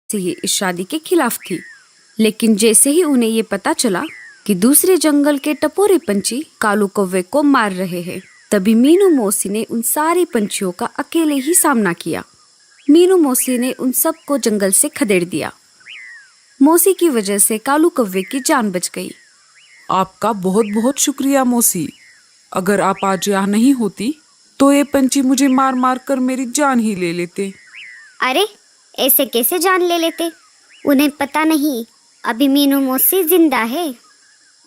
से ही इस शादी के खिलाफ थी। लेकिन जैसे ही उन्हें ये पता चला कि दूसरे जंगल के टपोरे पंछी कालू कौवे को मार रहे हैं, तभी मीनू मौसी ने उन सारे पंछियों का अकेले ही सामना किया। मीनू मौसी ने उन सबको जंगल से खदेड़ दिया। मौसी की वजह से कालू कौवे की जान बच गई। आपका बहुत बहुत शुक्रिया मौसी। अगर आप आज यहाँ नहीं होती तो ये पंछी मुझे मार मार कर मेरी जान ही ले लेते। अरे ऐसे कैसे जान ले लेते? उन्हें पता नहीं अभी मीनू मौसी जिंदा है।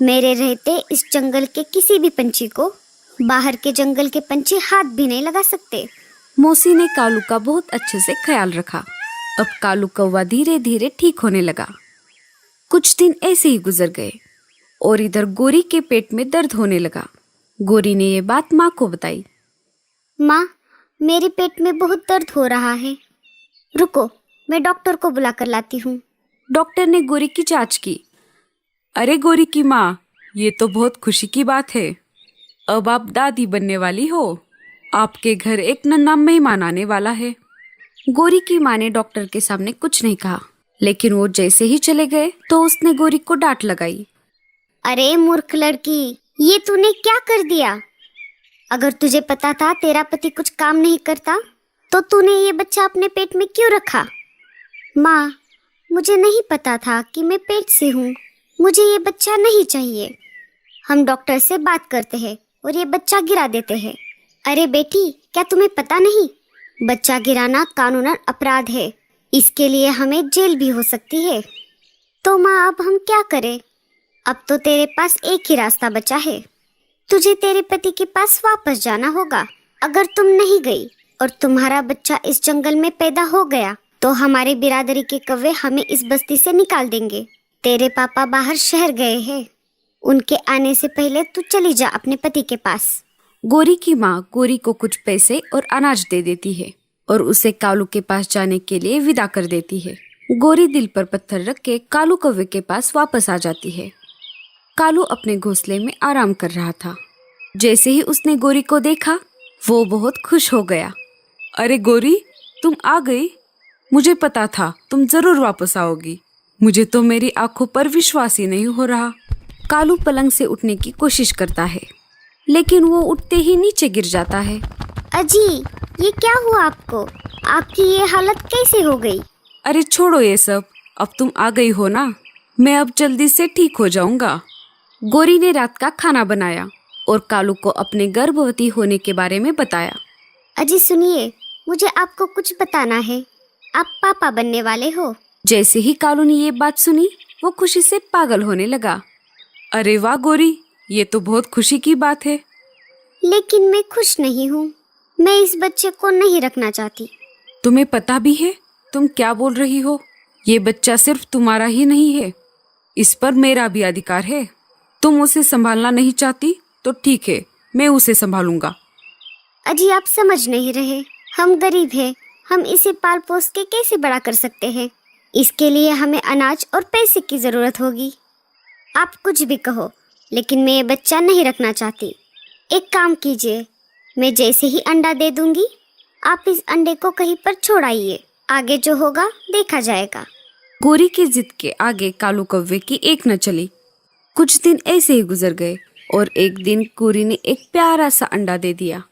मेरे रहते इस जंगल के किसी भी पंछी को बाहर के जंगल के पंछी हाथ भी नहीं लगा सकते। मौसी ने कालू का बहुत अच्छे से ख्याल रखा। अब कालू कौवा धीरे धीरे ठीक होने लगा। कुछ दिन ऐसे ही गुजर गए और इधर गोरी के पेट में दर्द होने लगा। गोरी ने ये बात माँ को बताई। माँ, मेरे पेट में बहुत दर्द हो रहा है। रुको, मैं डॉक्टर को बुला कर लाती हूँ। डॉक्टर ने गोरी की जांच की। अरे गोरी की माँ, ये तो बहुत खुशी की बात है। अब आप दादी बनने वाली हो। आपके घर एक नन्हा मेहमान आने वाला है। गोरी की माँ ने डॉक्टर के सामने कुछ नहीं कहा, लेकिन वो जैसे ही चले गए तो उसने गोरी को डांट लगाई। अरे मूर्ख लड़की, ये तूने क्या कर दिया? अगर तुझे पता था तेरा पति कुछ काम नहीं करता तो तूने ये बच्चा अपने पेट में क्यों रखा? माँ, मुझे नहीं पता था कि मैं पेट से हूँ। मुझे ये बच्चा नहीं चाहिए। हम डॉक्टर से बात करते हैं और ये बच्चा गिरा देते हैं। अरे बेटी, क्या तुम्हें पता नहीं? बच्चा गिराना कानूनन अपराध है। इसके लिए हमें जेल भी हो सकती है। तो माँ, अब हम क्या करें? अब तो तेरे पास एक ही रास्ता बचा है। तुझे तेरे पति के पास वापस जाना होगा। अगर तुम नहीं गई और तुम्हारा बच्चा इस जंगल में पैदा हो गया तो हमारी बिरादरी के कौवे हमें इस बस्ती से निकाल देंगे। तेरे पापा बाहर शहर गए हैं। उनके आने से पहले तू चली जा अपने पति के पास। गोरी की माँ गोरी को कुछ पैसे और अनाज दे देती है और उसे कालू के पास जाने के लिए विदा कर देती है। गोरी दिल पर पत्थर रख के कालू कौवे के पास वापस आ जाती है। कालू अपने घोंसले में आराम कर रहा था। जैसे ही उसने गोरी को देखा, वो बहुत खुश हो गया। अरे गोरी, तुम आ गई। मुझे पता था तुम जरूर वापस आओगी। मुझे तो मेरी आंखों पर विश्वास ही नहीं हो रहा। कालू पलंग से उठने की कोशिश करता है, लेकिन वो उठते ही नीचे गिर जाता है। अजी, ये क्या हुआ आपको? आपकी ये हालत कैसे हो गई? अरे छोड़ो ये सब, अब तुम आ गई हो ना, मैं अब जल्दी से ठीक हो जाऊंगा। गोरी ने रात का खाना बनाया और कालू को अपने गर्भवती होने के बारे में बताया। अजी सुनिए, मुझे आपको कुछ बताना है। आप पापा बनने वाले हो। जैसे ही कालू ने ये बात सुनी, वो खुशी से पागल होने लगा। अरे वाह गोरी, ये तो बहुत खुशी की बात है। लेकिन मैं खुश नहीं हूँ। मैं इस बच्चे को नहीं रखना चाहती। तुम्हें पता भी है तुम क्या बोल रही हो? ये बच्चा सिर्फ तुम्हारा ही नहीं है, इस पर मेरा भी अधिकार है। तुम उसे संभालना नहीं चाहती तो ठीक है, मैं उसे संभालूंगा। अजी, आप समझ नहीं रहे। हम गरीब हैं। हम इसे पाल पोस के कैसे बड़ा कर सकते हैं? इसके लिए हमें अनाज और पैसे की जरूरत होगी। आप कुछ भी कहो, लेकिन मैं ये बच्चा नहीं रखना चाहती। एक काम कीजिए, मैं जैसे ही अंडा दे दूंगी, आप इस अंडे को कहीं पर छोड़ आइए। आगे जो होगा देखा जाएगा। गोरी की जिद के आगे कालू कौवे की एक न चली। कुछ दिन ऐसे ही गुजर गए और एक दिन गोरी ने एक प्यारा सा अंडा दे दिया।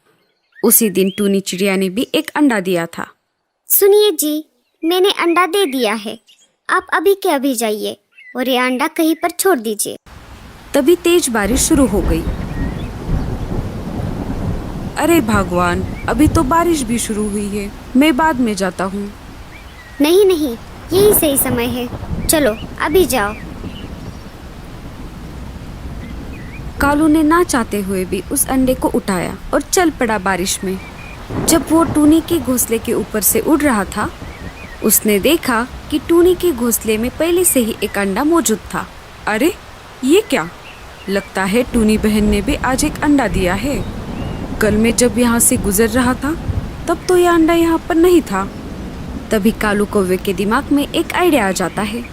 उसी दिन टूनी चिड़िया ने भी एक अंडा दिया था। सुनिए जी, मैंने अंडा दे दिया है। आप अभी के अभी जाइए और ये अंडा कहीं पर छोड़ दीजिए। तभी तेज बारिश शुरू हो गई। अरे भगवान, अभी तो बारिश भी शुरू हुई है। मैं बाद में जाता हूँ। नहीं नहीं, यही सही समय है। चलो अभी जाओ। कालू ने ना चाहते हुए भी उस अंडे को उठाया और चल पड़ा बारिश में। जब वो टूनी के घोंसले के ऊपर से उड़ रहा था, उसने देखा कि टूनी के घोंसले में पहले से ही एक अंडा मौजूद था। अरे ये क्या? लगता है टूनी बहन ने भी आज एक अंडा दिया है। कल मैं जब यहाँ से गुजर रहा था तब तो यह अंडा यहाँ पर नहीं था। तभी कालू कौवे के दिमाग में एक आइडिया आ जाता है।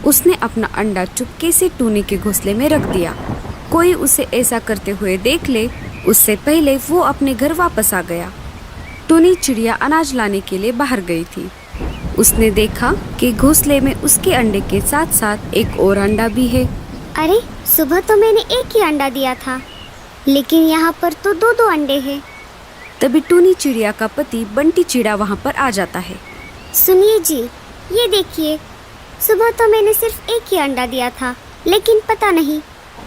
उसने अपना अंडा चुपके से टूनी के घोंसले में रख दिया। कोई उसे ऐसा करते हुए देख ले, उससे पहले वो अपने घर वापस आ गया। टूनी चिड़िया अनाज लाने के लिए बाहर गई थी। उसने देखा कि घोंसले में उसके अंडे के साथ साथ एक और अंडा भी है। अरे, सुबह तो मैंने एक ही अंडा दिया था, लेकिन यहाँ पर तो दो दो अंडे हैं। तभी टूनी चिड़िया का पति बंटी चिड़ा वहाँ पर आ जाता है। सुनिए जी, ये देखिए, सुबह तो मैंने सिर्फ एक ही अंडा दिया था, लेकिन पता नहीं,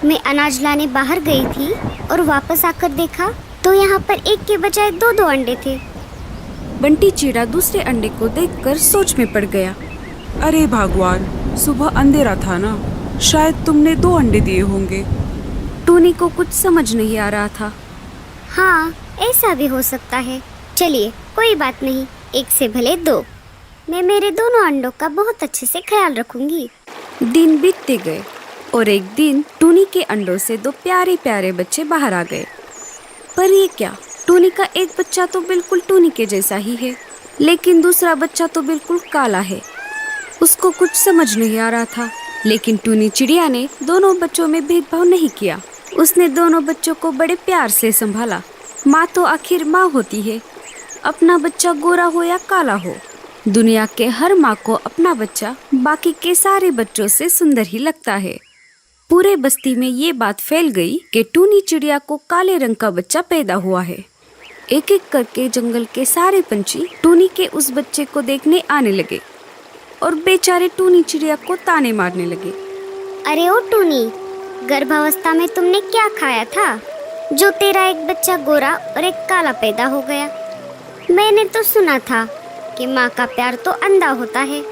मैं अनाज लाने बाहर गई थी और वापस आकर देखा तो यहाँ पर एक के बजाय दो दो अंडे थे। बंटी चिड़ा दूसरे अंडे को देखकर सोच में पड़ गया। अरे भगवान, सुबह अंधेरा था ना, शायद तुमने 2 अंडे दिए होंगे। टूनी को कुछ समझ नहीं आ रहा था। हाँ, ऐसा भी हो सकता है। चलिए, कोई बात नहीं, एक से भले दो। मैं मेरे दोनों अंडों का बहुत अच्छे से ख्याल रखूंगी। दिन बीतते गए और एक दिन टूनी के अंडों से 2 प्यारे प्यारे बच्चे बाहर आ गए। पर ये क्या, टूनी का एक बच्चा तो बिल्कुल टूनी के जैसा ही है, लेकिन दूसरा बच्चा तो बिल्कुल काला है। उसको कुछ समझ नहीं आ रहा था, लेकिन टूनी चिड़िया ने दोनों बच्चों में भेदभाव नहीं किया। उसने दोनों बच्चों को बड़े प्यार से संभाला। माँ तो आखिर माँ होती है, अपना बच्चा गोरा हो या काला हो। दुनिया के हर माँ को अपना बच्चा बाकी के सारे बच्चों से सुंदर ही लगता है। पूरे बस्ती में ये बात फैल गई कि टूनी चिड़िया को काले रंग का बच्चा पैदा हुआ है। एक एक करके जंगल के सारे पंछी टूनी के उस बच्चे को देखने आने लगे और बेचारे टूनी चिड़िया को ताने मारने लगे। अरे ओ टूनी, गर्भावस्था में तुमने क्या खाया था जो तेरा एक बच्चा गोरा और एक काला पैदा हो गया? मैंने तो सुना था कि माँ का प्यार तो अंधा होता है,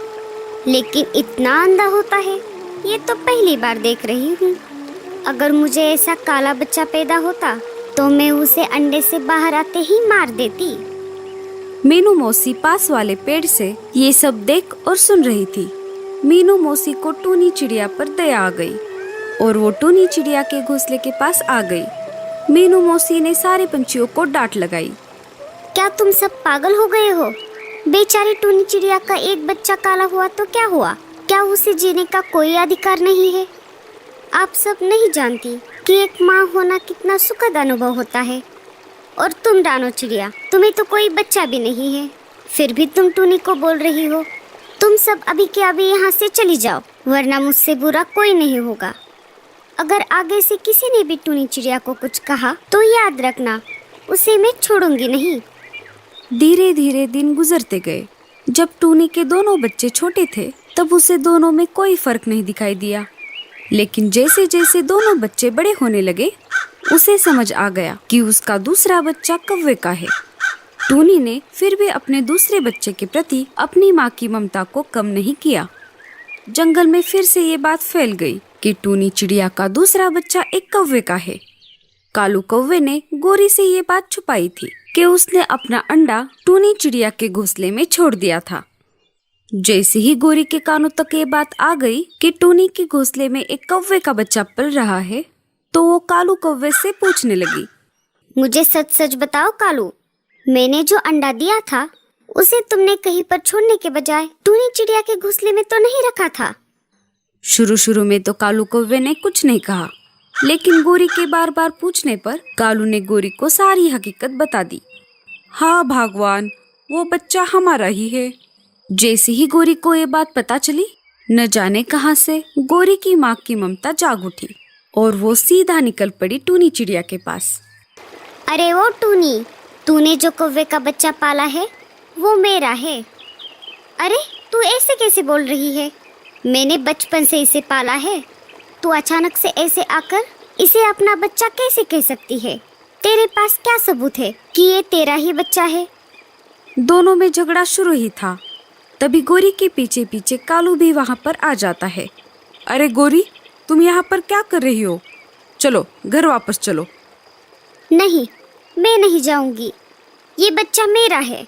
लेकिन इतना अंधा होता है ये तो पहली बार देख रही हूँ। अगर मुझे ऐसा काला बच्चा पैदा होता तो मैं उसे अंडे से बाहर आते ही मार देती। मीनू मौसी पास वाले पेड़ से ये सब देख और सुन रही थी। मीनू मौसी को टूनी चिड़िया पर दया आ गई और वो टूनी चिड़िया के घोंसले के पास आ गई। मीनू मौसी ने सारे पंछियों को डांट लगाई। क्या तुम सब पागल हो गए हो? बेचारी टूनी चिड़िया का एक बच्चा काला हुआ तो क्या हुआ? क्या उसे जीने का कोई अधिकार नहीं है? आप सब नहीं जानती कि एक माँ होना कितना सुखद अनुभव होता है। और तुम रानो चिड़िया, तुम्हें तो कोई बच्चा भी नहीं है, फिर भी तुम टूनी को बोल रही हो। तुम सब अभी के अभी यहाँ से चली जाओ, वरना मुझसे बुरा कोई नहीं होगा। अगर आगे से किसी ने भी टूनी चिड़िया को कुछ कहा तो याद रखना, उसे मैं छोड़ूंगी नहीं। धीरे धीरे दिन गुजरते गए। जब टूनी के दोनों बच्चे छोटे थे तब उसे दोनों में कोई फर्क नहीं दिखाई दिया, लेकिन जैसे जैसे दोनों बच्चे बड़े होने लगे उसे समझ आ गया कि उसका दूसरा बच्चा कौवे का है। टूनी ने फिर भी अपने दूसरे बच्चे के प्रति अपनी माँ की ममता को कम नहीं किया। जंगल में फिर से ये बात फैल गई कि टूनी चिड़िया का दूसरा बच्चा एक कौवे का है। कालू कौवे ने गोरी से ये बात छुपाई थी कि उसने अपना अंडा टूनी चिड़िया के घोंसले में छोड़ दिया था। जैसे ही गोरी के कानों तक ये बात आ गई कि टूनी के घोंसले में एक कौवे का बच्चा पल रहा है, तो वो कालू कौवे से पूछने लगी, मुझे सच सच बताओ कालू, मैंने जो अंडा दिया था उसे तुमने कहीं पर छोड़ने के बजाय टूनी चिड़िया के घोंसले में तो नहीं रखा था? शुरू शुरू में तो कालू कौवे ने कुछ नहीं कहा, लेकिन गोरी के बार बार पूछने पर कालू ने गोरी को सारी हकीकत बता दी। हाँ भगवान, वो बच्चा हमारा ही है। जैसे ही गोरी को ये बात पता चली, न जाने कहां से गोरी की माँ की ममता जाग उठी और वो सीधा निकल पड़ी टूनी चिड़िया के पास। अरे वो टूनी, तूने जो कौवे का बच्चा पाला है वो मेरा है। अरे तू ऐसे कैसे बोल रही है? मैंने बचपन से इसे पाला है। तू अचानक से ऐसे आकर इसे अपना बच्चा कैसे कह सकती है? तेरे पास क्या सबूत है कि ये तेरा ही बच्चा है? दोनों में झगड़ा शुरू ही था। तभी गोरी के पीछे पीछे कालू भी वहाँ पर आ जाता है। अरे गोरी, तुम यहाँ पर क्या कर रही हो? चलो घर वापस चलो। नहीं, मैं नहीं जाऊंगी। ये बच्चा मेरा है।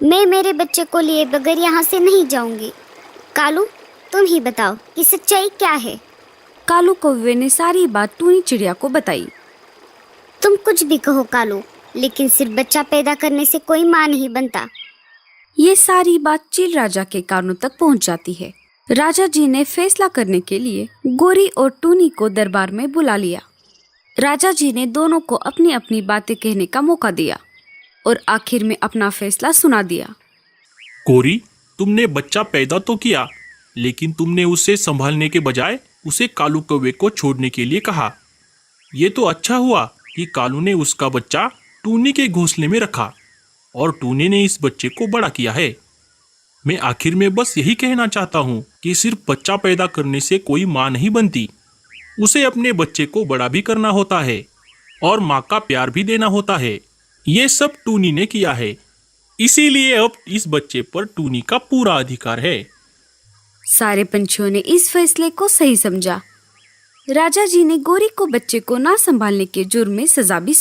मैं मेरे बच्चे को लिए बगैर यहाँ से नहीं जाऊंगी। कालू, तुम ही बताओ कि सच्चाई क्या है? कालू कौवे ने सारी बात टूनी चिड़िया को बताई। तुम कुछ भी कहो कालू, लेकिन सिर्फ बच्चा पैदा करने से कोई माँ नहीं बनता। ये सारी बात चील राजा के कानों तक पहुंच जाती है। राजा जी ने फैसला करने के लिए गोरी और टूनी को दरबार में बुला लिया। राजा जी ने दोनों को अपनी अपनी बातें कहने का मौका दिया और आखिर में अपना फैसला सुना दिया। गोरी, तुमने बच्चा पैदा तो किया, लेकिन तुमने उसे संभालने के बजाय उसे कालू कौवे को छोड़ने के लिए कहा। ये तो अच्छा हुआ कि कालू ने उसका बच्चा टूनी के घोंसले में रखा और टूनी ने इस बच्चे को बड़ा किया है। मैं आखिर में बस यही कहना चाहता हूँ कि सिर्फ बच्चा पैदा करने से कोई माँ नहीं बनती। उसे अपने बच्चे को बड़ा भी करना होता है और माँ का प्यार भी देना होता है। ये सब टूनी ने किया है, इसीलिए अब इस बच्चे पर टूनी का पूरा अधिकार है। सारे पंछियों ने इस फैसले को सही समझा। राजा जी ने गोरी को बच्चे को ना संभालने के जुर्म में सजा भी